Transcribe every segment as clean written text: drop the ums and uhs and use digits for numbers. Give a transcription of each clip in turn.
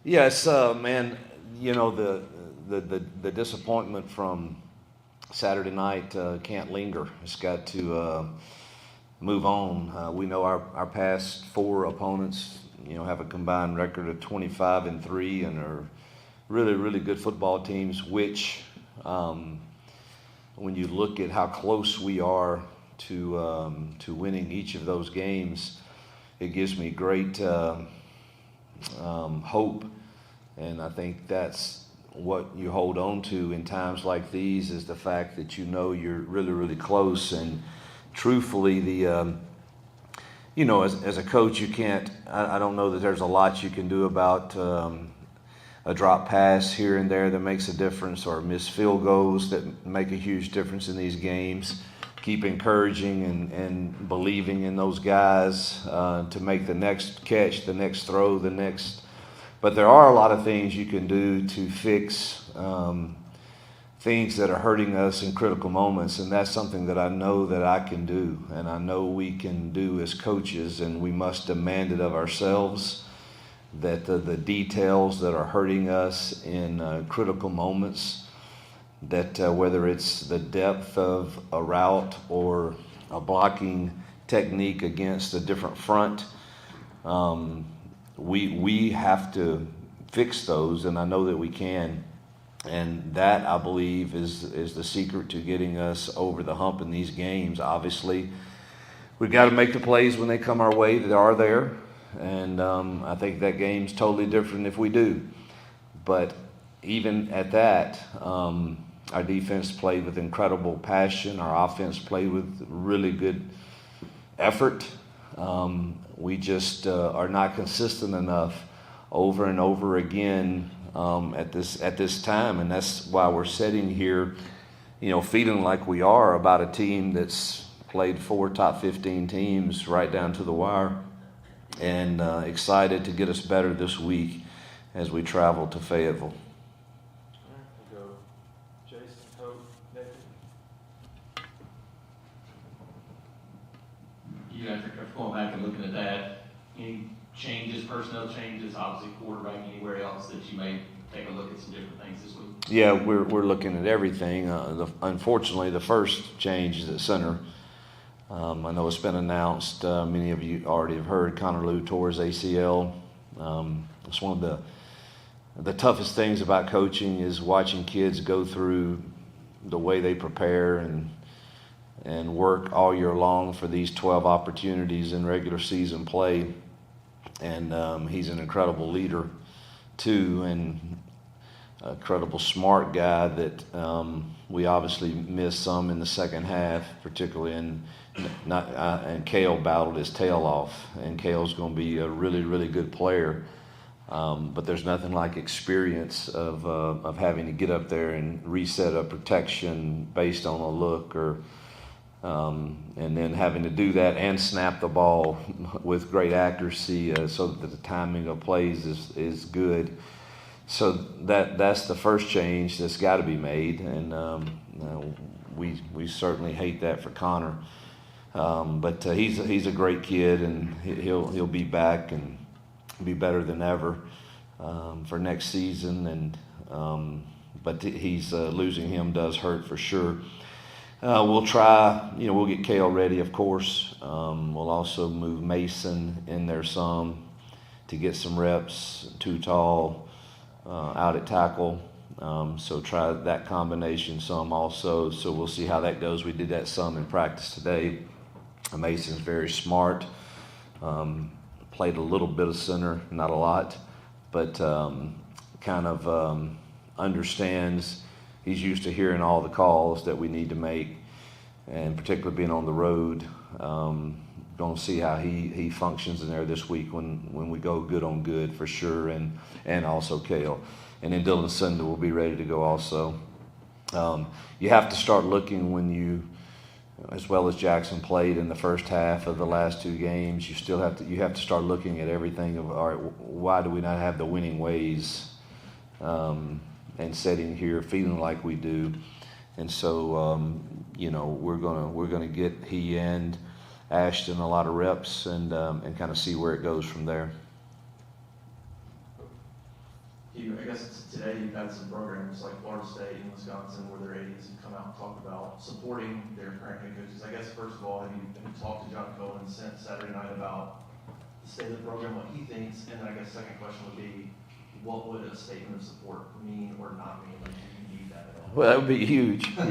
Yes, man. You know the disappointment from Saturday night can't linger. It's got to move on. We know our past four opponents, have a combined record of 25-3 and are really really good football teams. Which, when you look at how close we are to winning each of those games, it gives me great hope, and I think that's what you hold on to in times like these is the fact that you're really really close. And truthfully, as a coach, you can't. I don't know that there's a lot you can do about a drop pass here and there that makes a difference, or missed field goals that make a huge difference in these games. Keep encouraging and believing in those guys to make the next catch, the next throw, the next. But there are a lot of things you can do to fix things that are hurting us in critical moments, and that's something that I know that I can do, and I know we can do as coaches, and we must demand it of ourselves. That the details that are hurting us in critical moments, that whether it's the depth of a route or a blocking technique against a different front, we have to fix those, and I know that we can. And that, I believe, is the secret to getting us over the hump in these games. Obviously, we've got to make the plays when they come our way that are there, and I think that game's totally different if we do. But even at that, our defense played with incredible passion. Our offense played with really good effort. We just are not consistent enough over and over again at this time, and that's why we're sitting here, feeling like we are about a team that's played four top 15 teams right down to the wire, and excited to get us better this week as we travel to Fayetteville. You guys are going back and looking at that. Any changes, personnel changes, obviously quarterback, anywhere else that you may take a look at some different things this week? Yeah, we're looking at everything. Unfortunately, the first change is at center. I know it's been announced. Many of you already have heard Connor Lew tore his ACL. It's one of the toughest things about coaching is watching kids go through the way they prepare and work all year long for these 12 opportunities in regular season play. And he's an incredible leader too, and a incredible smart guy that we obviously missed some in the second half, particularly and Cale battled his tail off, and Cale's going to be a really really good player. But there's nothing like experience of having to get up there and reset a protection based on a look and then having to do that and snap the ball with great accuracy so that the timing of plays is good. So that's the first change that's got to be made, and we certainly hate that for Connor. But he's a great kid, and he'll be back and be better than ever for next season. And but he's losing him does hurt for sure. We'll try, we'll get Cale ready, of course. We'll also move Mason in there some to get some reps. Too tall out at tackle. So try that combination some also. So we'll see how that goes. We did that some in practice today. Mason's very smart. Played a little bit of center, not a lot, but kind of understands. He's used to hearing all the calls that we need to make, and particularly being on the road. Going to see how he functions in there this week when we go good on good for sure, and also Cale. And then Dylan Sunday will be ready to go also. You have to start looking when you, as well as Jackson played in the first half of the last two games, you have to start looking at everything of, all right, why do we not have the winning ways? And sitting here feeling like we do, and so we're gonna get he and Ashton a lot of reps and kind of see where it goes from there. Hugh, I guess today you've had some programs like Florida State and Wisconsin where their ADs have come out and talked about supporting their current head coaches. I guess, first of all, have you talked to John Cohen since Saturday night about the state of the program, what he thinks? And then I guess second question would be, what would a statement of support mean or not mean? Like, do you need that at all? Well, that would be huge. That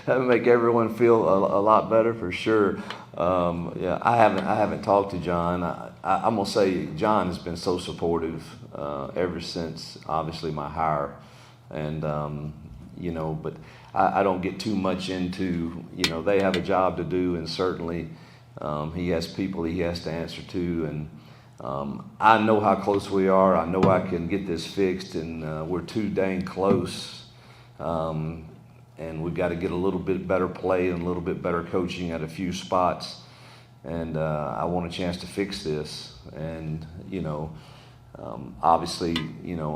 would make everyone feel a lot better for sure. Yeah, I haven't talked to John. I'm gonna say John has been so supportive ever since obviously my hire, and but I don't get too much into they have a job to do, and certainly he has people he has to answer to, and I know how close we are. I know I can get this fixed, and we're too dang close. And we've got to get a little bit better play and a little bit better coaching at a few spots. And I want a chance to fix this. And obviously,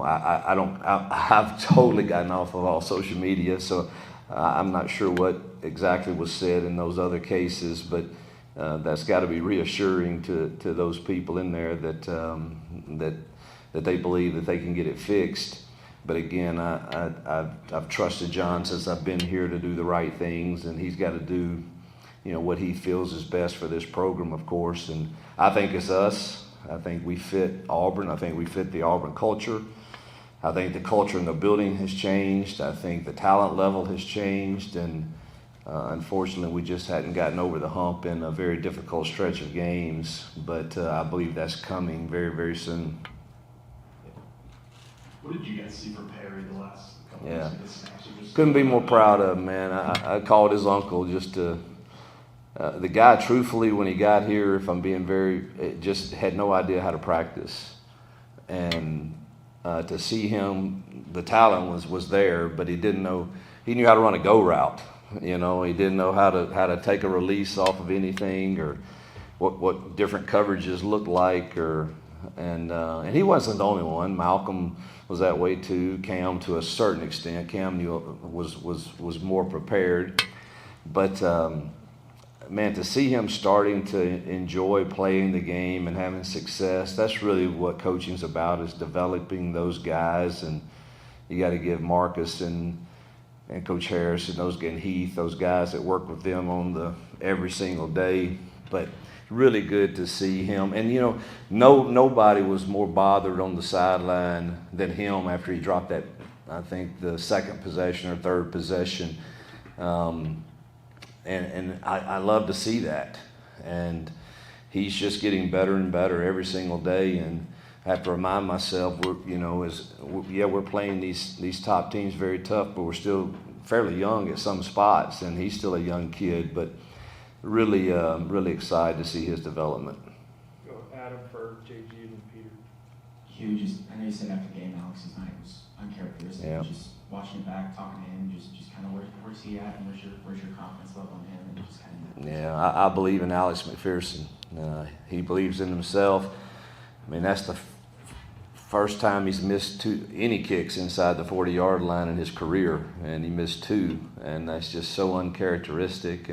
I've totally gotten off of all social media, so I'm not sure what exactly was said in those other cases, but that's got to be reassuring to those people in there that they believe that they can get it fixed. But again, I've trusted John since I've been here to do the right things, and he's got to do what he feels is best for this program, of course. And I think it's us. I think we fit Auburn. I think we fit the Auburn culture. I think the culture in the building has changed. I think the talent level has changed, and unfortunately, we just hadn't gotten over the hump in a very difficult stretch of games. But I believe that's coming very, very soon. What did you guys see from Perry the last couple Yeah. weeks? Couldn't be more proud of him, man. I called his uncle just to. The guy, truthfully, when he got here, if I'm being just had no idea how to practice. And to see him, the talent was there, but he didn't know. He knew how to run a go route. He didn't know how to take a release off of anything, or what different coverages looked like, and he wasn't the only one. Malcolm was that way too. Cam, to a certain extent, Cam was more prepared, but man, to see him starting to enjoy playing the game and having success, that's really what coaching's about, is developing those guys. And you got to give Marcus and Coach Harris and Heath, those guys that work with them on every single day. But really good to see him. And nobody was more bothered on the sideline than him after he dropped that, I think, the second possession or third possession. And I love to see that. And he's just getting better and better every single day. And I have to remind myself, we're playing these top teams very tough, but we're still fairly young at some spots, and he's still a young kid. But really, really excited to see his development. Go Adam for JG and Peter. Hugh, I know you said after the game, Alex's night was uncharacteristic. Yeah. Just watching it back, talking to him, just kind of where's he at, and where's your confidence level on him, and just kind of. Yeah, I believe in Alex McPherson. He believes in himself. I mean, that's the first time he's missed any kicks inside the 40-yard line in his career, and he missed 2, and that's just so uncharacteristic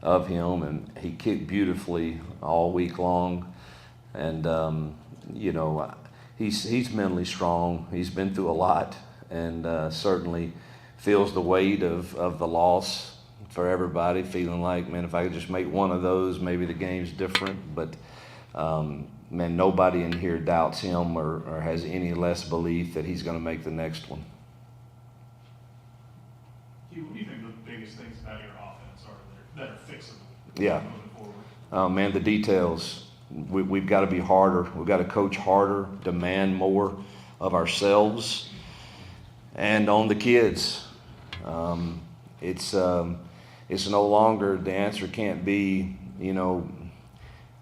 of him. And he kicked beautifully all week long, and he's mentally strong. He's been through a lot, and certainly feels the weight of the loss for everybody, feeling like, man, if I could just make one of those, maybe the game's different. But man, nobody in here doubts him or has any less belief that he's going to make the next one. Hugh, what do you think the biggest things about your offense are that are fixable? Yeah. Moving forward? Man, the details. We've got to be harder. We've got to coach harder, demand more of ourselves and on the kids. It's no longer, the answer can't be,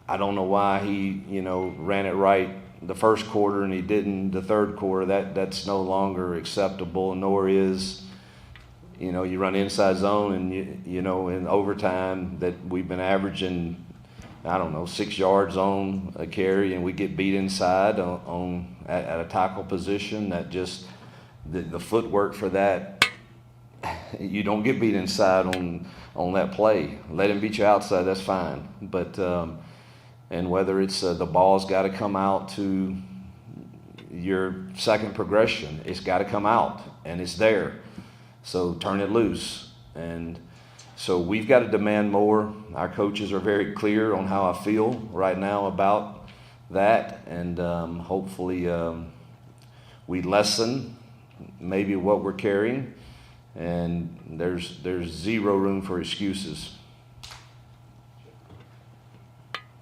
I don't know why he, ran it right the first quarter and he didn't the third quarter. That's no longer acceptable, nor is, you run inside zone and, in overtime that we've been averaging, 6 yards on a carry, and we get beat inside at a tackle position. That just, the footwork for that, you don't get beat inside on that play. Let him beat you outside, that's fine. But and whether it's the ball's got to come out to your second progression. It's got to come out, and it's there. So turn it loose. And so we've got to demand more. Our coaches are very clear on how I feel right now about that, and hopefully we lessen maybe what we're carrying, and there's zero room for excuses.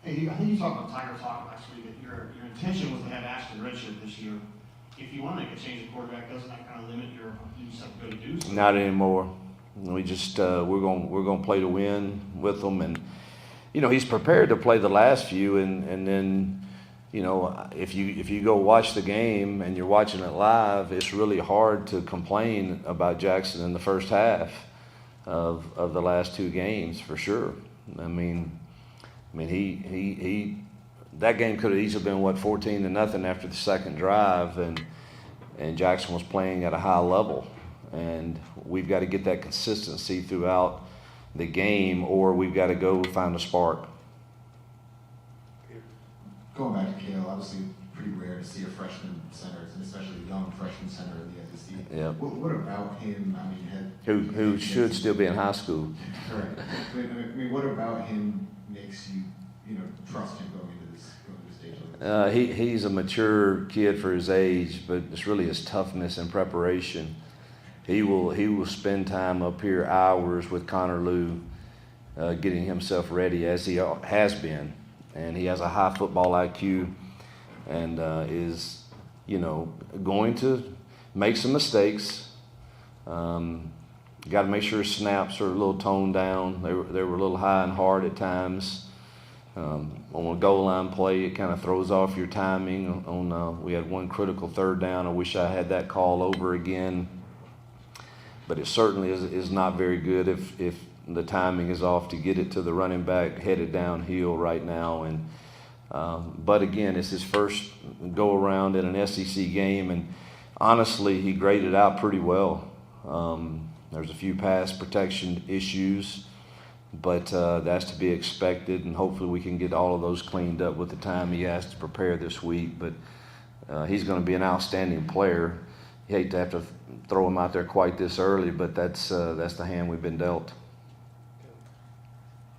Hey, I think you talked about Tiger Talk last week, that your intention was to have Ashton redshirt this year. If you want to make a change at quarterback, doesn't that kind of limit your stuff to go to do? So Not anymore. We just we're gonna play to win with them, and he's prepared to play the last few, and then if you go watch the game and you're watching it live, it's really hard to complain about Jackson in the first half of the last two games for sure. I mean he that game could have easily been 14-0 after the second drive, and Jackson was playing at a high level. And we've got to get that consistency throughout the game, or we've got to go find a spark. Going back to Kale, obviously pretty rare to see a freshman center, and especially a young freshman center in the SEC. Yeah. What about him? I mean, Who should still be in high school. Correct. I mean, what about him makes you trust him going into this stage like this? He's a mature kid for his age, but it's really his toughness and preparation. He will spend time up here hours with Connor Lew, getting himself ready as he has been, and he has a high football IQ, and is going to make some mistakes. Got to make sure his snaps are a little toned down. They were a little high and hard at times. On a goal line play, it kind of throws off your timing. We had one critical third down. I wish I had that call over again. But it certainly is not very good if the timing is off to get it to the running back headed downhill right now. And but again, it's his first go around in an SEC game, and honestly, he graded out pretty well. There's a few pass protection issues, but that's to be expected, and hopefully we can get all of those cleaned up with the time he has to prepare this week. But he's going to be an outstanding player. You hate to have to throw him out there quite this early, but that's the hand we've been dealt.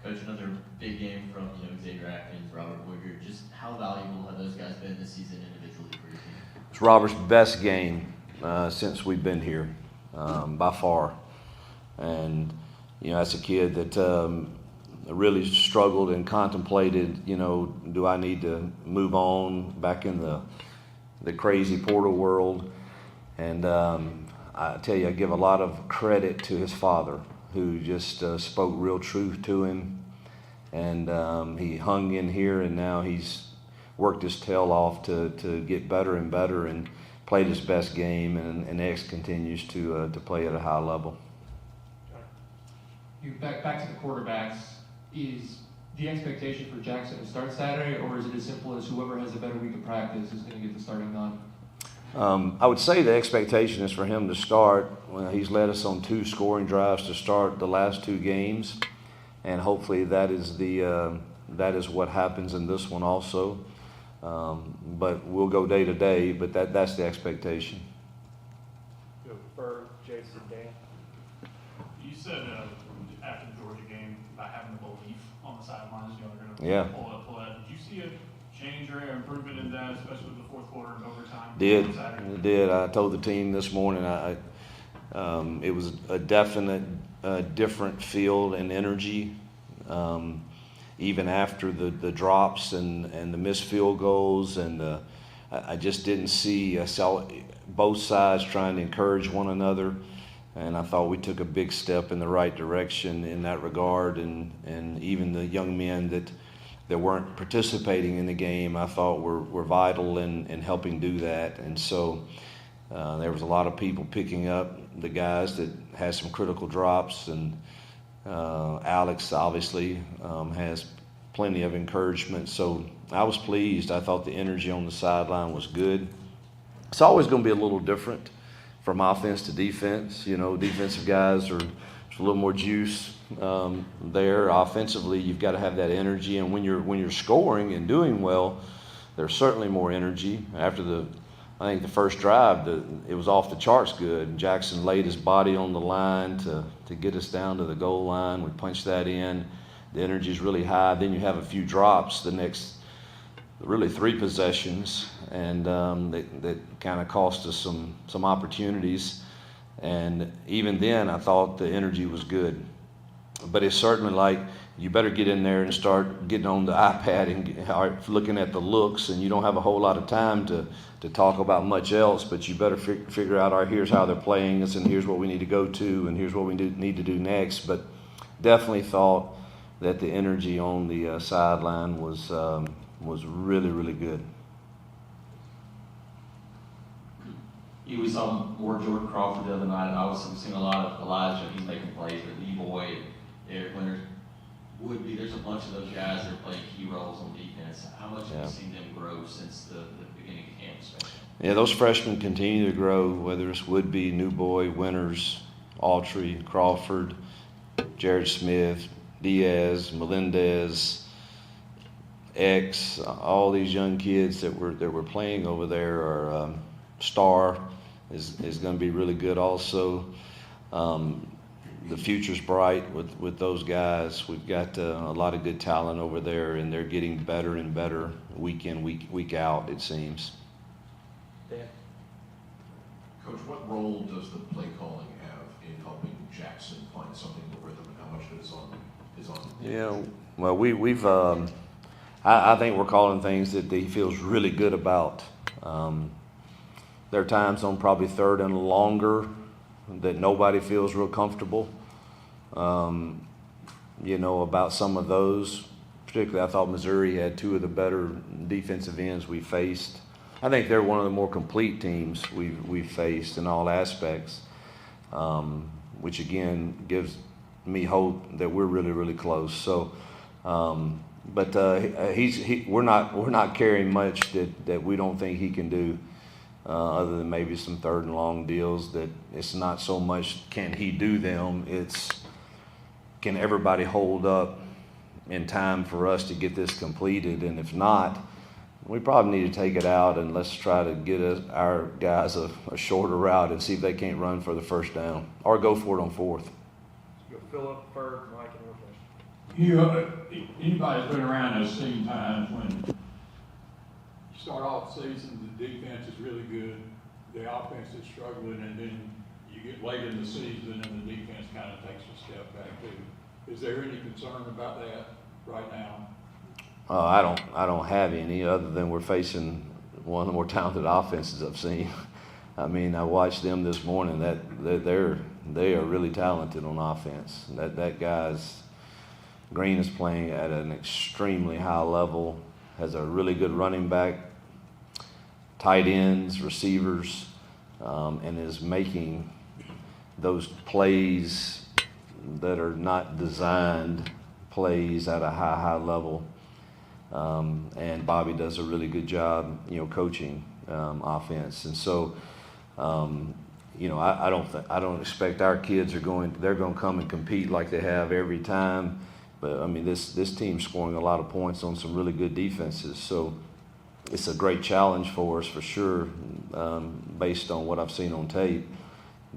Coach, another big game from Xavier Atkins, Robert Boyer. Just how valuable have those guys been this season individually for your team? It's Robert's best game since we've been here, by far. And that's a kid that really struggled and contemplated. Do I need to move on back in the crazy portal world? And I tell you, I give a lot of credit to his father, who just spoke real truth to him. And he hung in here, and now he's worked his tail off to get better and better and played his best game. And X continues to play at a high level. You back to the quarterbacks. Is the expectation for Jackson to start Saturday, or is it as simple as whoever has a better week of practice is going to get the starting nod? I would say the expectation is for him to start. He's led us on 2 scoring drives to start the last 2 games, and hopefully that is what happens in this one also. But we'll go day to day. But that's the expectation. For Jason, Dan. You said after the Georgia game about having the belief on the sidelines, are going to pull it. Did you see a change or improvement in that, especially with the fourth quarter and overtime? Did. I told the team this morning it was a definite different feel and energy, even after the drops and the missed field goals, and I just didn't see. I saw both sides trying to encourage one another, and I thought we took a big step in the right direction in that regard, and even the young men that weren't participating in the game, I thought were vital in helping do that. And so there was a lot of people picking up the guys that had some critical drops, and Alex obviously has plenty of encouragement. So I was pleased. I thought the energy on the sideline was good. It's always going to be a little different from offense to defense. Defensive guys there's a little more juice there. Offensively, you've got to have that energy, and when you're scoring and doing well, there's certainly more energy. After the I think the first drive, it was off the charts good. Jackson laid his body on the line to get us down to the goal line. We punched that in. The energy is really high. Then you have a few drops the next, really 3 possessions, and that kind of cost us some opportunities. And even then, I thought the energy was good. But it's certainly like you better get in there and start getting on the iPad and looking at the looks, and you don't have a whole lot of time to talk about much else, but you better figure out, all right, here's how they're playing us, and here's what we need to go to, and here's what we need to do next. But definitely thought that the energy on the sideline was really, really good. We saw more Jordan Crawford the other night, and obviously we've seen a lot of Elijah. He's making plays with E-Boy and Eric Winters. There's a bunch of those guys that are playing key roles on defense. How much have you seen them grow since the beginning of camp, especially? Yeah, those freshmen continue to grow, whether it's Woodby, Newboy, Winters, Autry, Crawford, Jared Smith, Diaz, Melendez, X, all these young kids that we're playing over there are Star is going to be really good also. The future's bright with those guys. We've got a lot of good talent over there, and they're getting better and better week in, week out, it seems. Dan? Coach, what role does the play calling have in helping Jackson find something to rhythm, and how much of it is on? Yeah, well, we've I think we're calling things that he feels really good about. There are times on probably 3rd and longer that nobody feels real comfortable, about some of those. Particularly, I thought Missouri had 2 of the better defensive ends we faced. I think they're one of the more complete teams we've faced in all aspects, which again gives me hope that we're really, really close. So, but we're not carrying much that we don't think he can do. Other than maybe some 3rd and long deals, that it's not so much can he do them, it's can everybody hold up in time for us to get this completed, and if not, we probably need to take it out and let's try to get our guys a shorter route and see if they can't run for the first down or go for it on 4th. Go Philip, Ferg, Mike, and Refresh. Anybody's been around has seen times when you start off the season, the defense is really good, the offense is struggling, and then you get late in the season and the defense kind of takes a step back too. Is there any concern about that right now? I don't have any, other than we're facing one of the more talented offenses I've seen. I mean, I watched them this morning. They are really talented on offense. That guy's Green is playing at an extremely high level. Has a really good running back, tight ends, receivers, and is making those plays that are not designed plays at a high level. And Bobby does a really good job, coaching offense. And so, I don't expect our kids they're going to come and compete like they have every time. But I mean, this team's scoring a lot of points on some really good defenses. So it's a great challenge for us for sure, based on what I've seen on tape.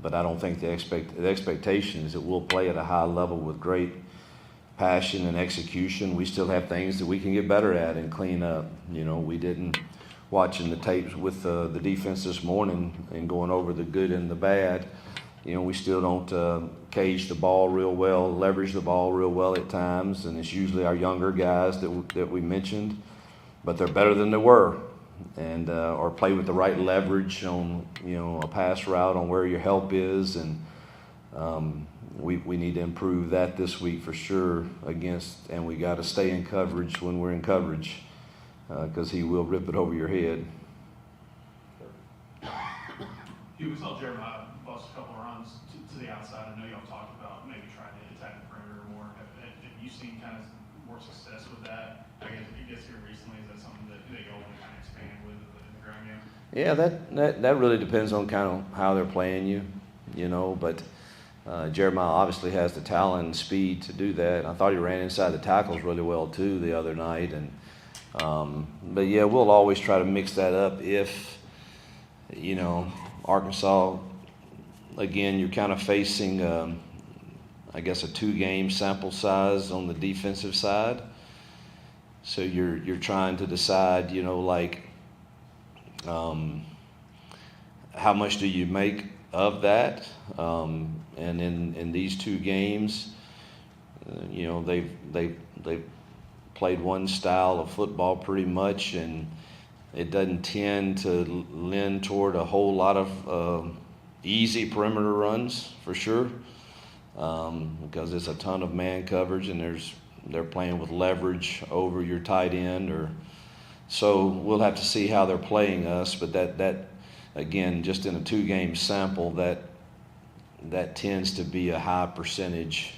But I don't think the expectation is that we'll play at a high level with great passion and execution. We still have things that we can get better at and clean up. We didn't, watching the tapes with the defense this morning and going over the good and the bad, we still don't cage the ball real well, leverage the ball real well at times, and it's usually our younger guys that we mentioned, but they're better than they were, and or play with the right leverage on a pass route on where your help is, and we need to improve that this week for sure and we got to stay in coverage when we're in coverage, because he will rip it over your head. Hugh, we saw Jeremiah bust a couple of runs to the outside. I know y'all talked about maybe trying to attack the perimeter more. Have you seen kind of more success with that? I guess here recently, is that something that y'all want to kind of expand with in the ground game? Yeah, that really depends on kind of how they're playing you, but Jeremiah obviously has the talent and speed to do that. I thought he ran inside the tackles really well too the other night, and but yeah, we'll always try to mix that up if Arkansas, again, you're kind of facing, I guess, a 2-game sample size on the defensive side. So you're trying to decide, how much do you make of that? And in these 2 games, they've played one style of football pretty much, and it doesn't tend to lend toward a whole lot of easy perimeter runs for sure, because it's a ton of man coverage, and they're playing with leverage over your tight end, so we'll have to see how they're playing us. But that again, just in a 2-game sample, that tends to be a high percentage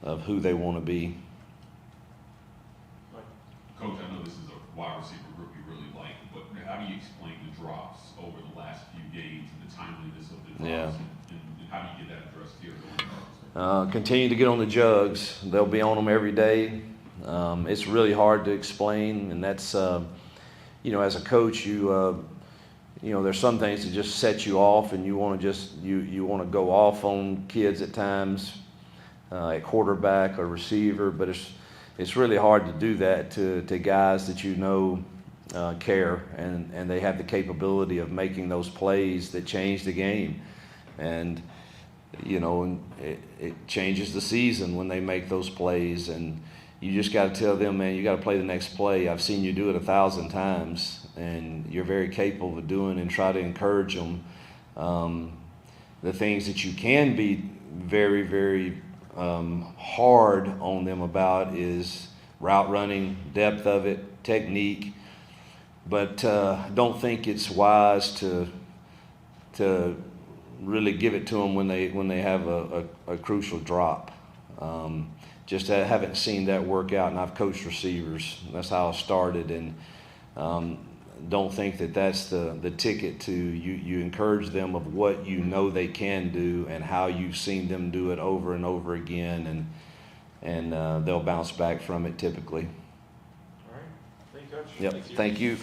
of who they want to be. Coach, I know this is a wide receiver group you really like, but how do you explain the drops over the last few games and the timeliness of the drops? Yeah. And how do you get that addressed here going forward? Continue to get on the jugs. They'll be on them every day. It's really hard to explain, and that's, as a coach, there's some things that just set you off, and you want to you want to go off on kids at times, at quarterback or receiver, but it's really hard to do that to guys that care, and they have the capability of making those plays that change the game. And it changes the season when they make those plays, and you just got to tell them, man, you got to play the next play. I've seen you do it 1,000 times, and you're very capable of doing, and try to encourage them. The things that you can be very, very hard on them about is route running, depth of it, technique, but don't think it's wise to really give it to them when they have a crucial drop. Just haven't seen that work out, and I've coached receivers. That's how I started, and don't think that that's the ticket to you encourage them of what they can do and how you've seen them do it over and over again, and they'll bounce back from it typically. All right. Thank you, Coach. Yep. Thank you.